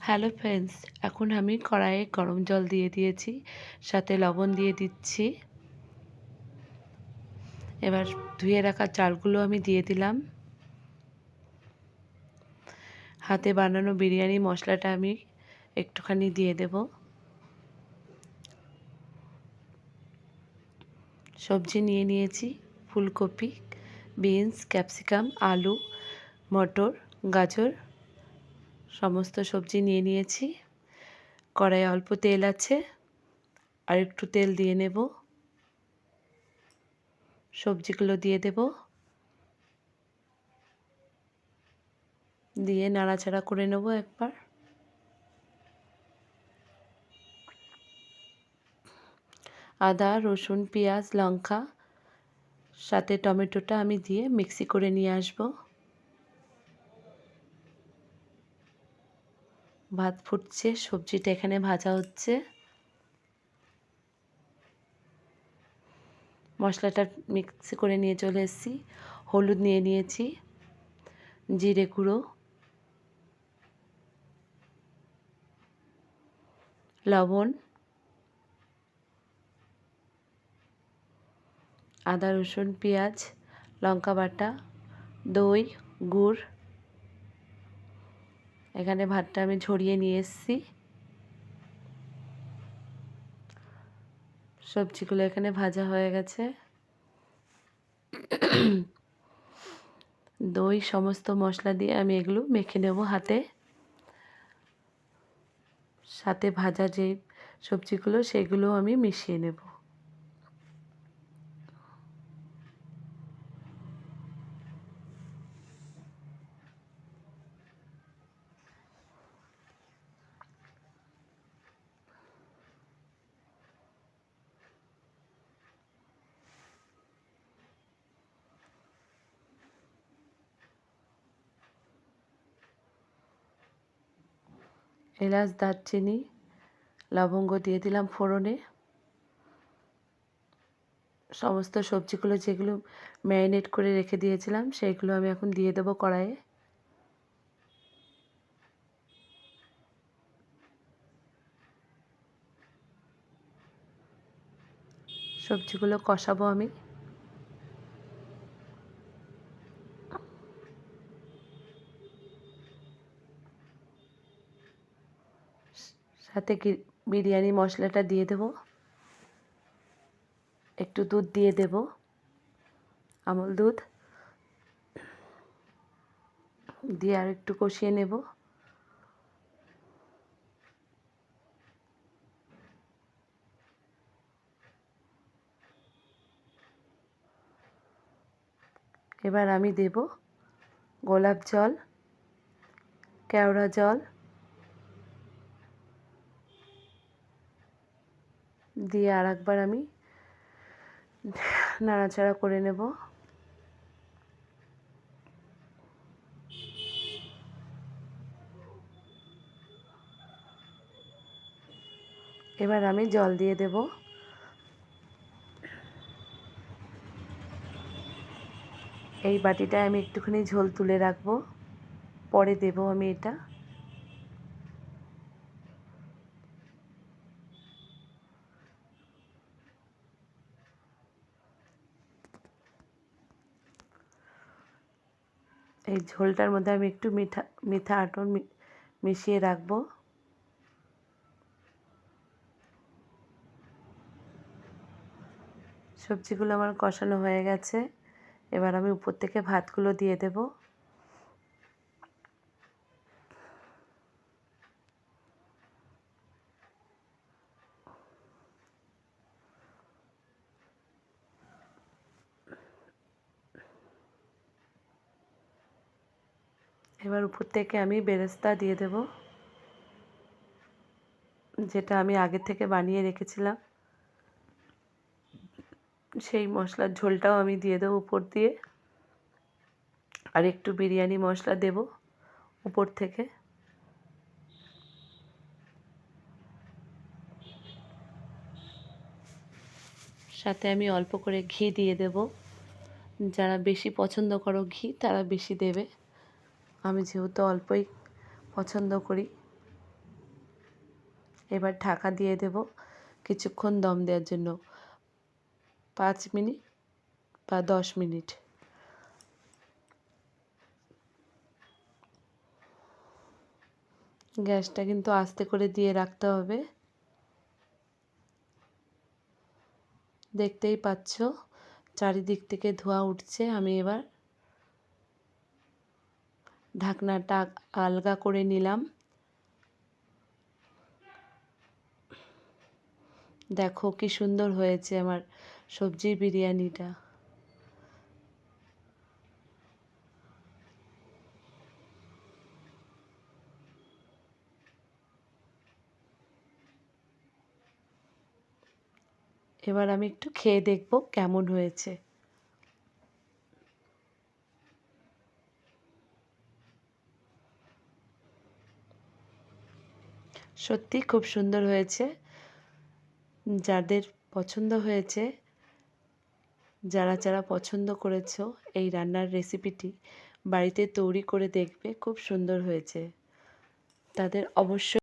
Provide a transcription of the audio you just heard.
Hello friends, এখন আমি কড়াইয়ে গরম জল দিয়ে দিয়েছি, সাথে লবণ দিয়ে দিচ্ছি। এবার ধুয়ে রাখা চালগুলো আমি দিয়ে দিলাম। হাতে বানানো বিরিয়ানি মশলাটা আমি একটুখানি দিয়ে দেব। সবজি নিয়ে নিয়েছি ফুলকপি, বিনস, ক্যাপসিকাম, আলু, মটর, গাজর, সমস্ত সবজি নিয়ে নিয়েছি। কড়াইয়ে অল্প তেল আছে, আর একটু তেল দিয়ে নেব। সবজিগুলো দিয়ে দেব, দিয়ে নাড়াচাড়া করে নেব একবার। আদা, রসুন, পেঁয়াজ, লঙ্কা, সাথে টমেটোটা আমি দিয়ে মিক্সি করে নিয়ে আসব। ভাত ফুটছে, সবজিটা এখানে ভাজা হচ্ছে। মশলাটা মিক্সি করে নিয়ে চলে এসেছি। হলুদ নিয়ে নিয়েছি, জিরে গুঁড়ো, লবণ, আদা, রসুন, পেঁয়াজ, লঙ্কা বাটা, দই, গুড়। এখানে ভাতটা আমি ঝরিয়ে নিয়ে এসেছি। সবজিগুলো এখানে ভাজা হয়ে গেছে। দই, সমস্ত মশলা দিয়ে আমি এগুলো মেখে নেব হাতে। সাথে ভাজা যে সবজিগুলো সেগুলো আমি মিশিয়ে নেব। এলাচ, দারচিনি, লবঙ্গ দিয়ে দিলাম ফোড়নে। সমস্ত সবজিগুলো যেগুলো ম্যারিনেট করে রেখে দিয়েছিলাম সেইগুলো আমি এখন দিয়ে দেবো কড়াইয়ে। সবজিগুলো কষাবো আমি। সাথে বিরিয়ানি মশলাটা দিয়ে দেব। একটু দুধ দিয়ে দেব, আমুল দুধ দিয়ে আর একটু কষিয়ে নেব। এবার আমি দেব গোলাপ জল, কেওড়া জল দিয়ে আর একবার আমি নাড়াচাড়া করে নেব। এবার আমি জল দিয়ে দেব। এই বাটিটায় আমি একটুখানি ঝোল তুলে রাখবো, পরে দেব আমি এটা। এই ঝোলটার মধ্যে আমি একটু মিঠা আতর মিশিয়ে রাখবো। সবজিগুলো আমার কষানো হয়ে গেছে। এবার আমি উপর থেকে ভাতগুলো দিয়ে দেব। এবার উপর থেকে আমি বেরেস্তা দিয়ে দেব, যেটা আমি আগে থেকে বানিয়ে রেখেছিলাম। সেই মশলার ঝোলটাও আমি দিয়ে দেবো উপর দিয়ে, আর একটু বিরিয়ানি মশলা দেব উপর থেকে। সাথে আমি অল্প করে ঘি দিয়ে দেব। যারা বেশি পছন্দ করো ঘি তারা বেশি দেবে, আমি যেহেতু অল্পই পছন্দ করি। এবার ঢাকা দিয়ে দেব কিছুক্ষণ দম দেওয়ার জন্য, 5 মিনিট বা 10 মিনিট। গ্যাসটা কিন্তু আস্তে করে দিয়ে রাখতে হবে। দেখতেই পাচ্ছ চারিদিক থেকে ধোঁয়া উঠছে। আমি এবার ঢাকনাটা আলগা করে নিলাম। দেখো কি সুন্দর হয়েছে আমার সবজির বিরিয়ানিটা। এবার আমি একটু খেয়ে দেখব কেমন হয়েছে। সত্যি খুব সুন্দর হয়েছে। যাদের পছন্দ হয়েছে, যারা যারা পছন্দ করেছো এই রান্নার রেসিপিটি, বাড়িতে তৈরি করে দেখবে, খুব সুন্দর হয়েছে। তাদের অবশ্যই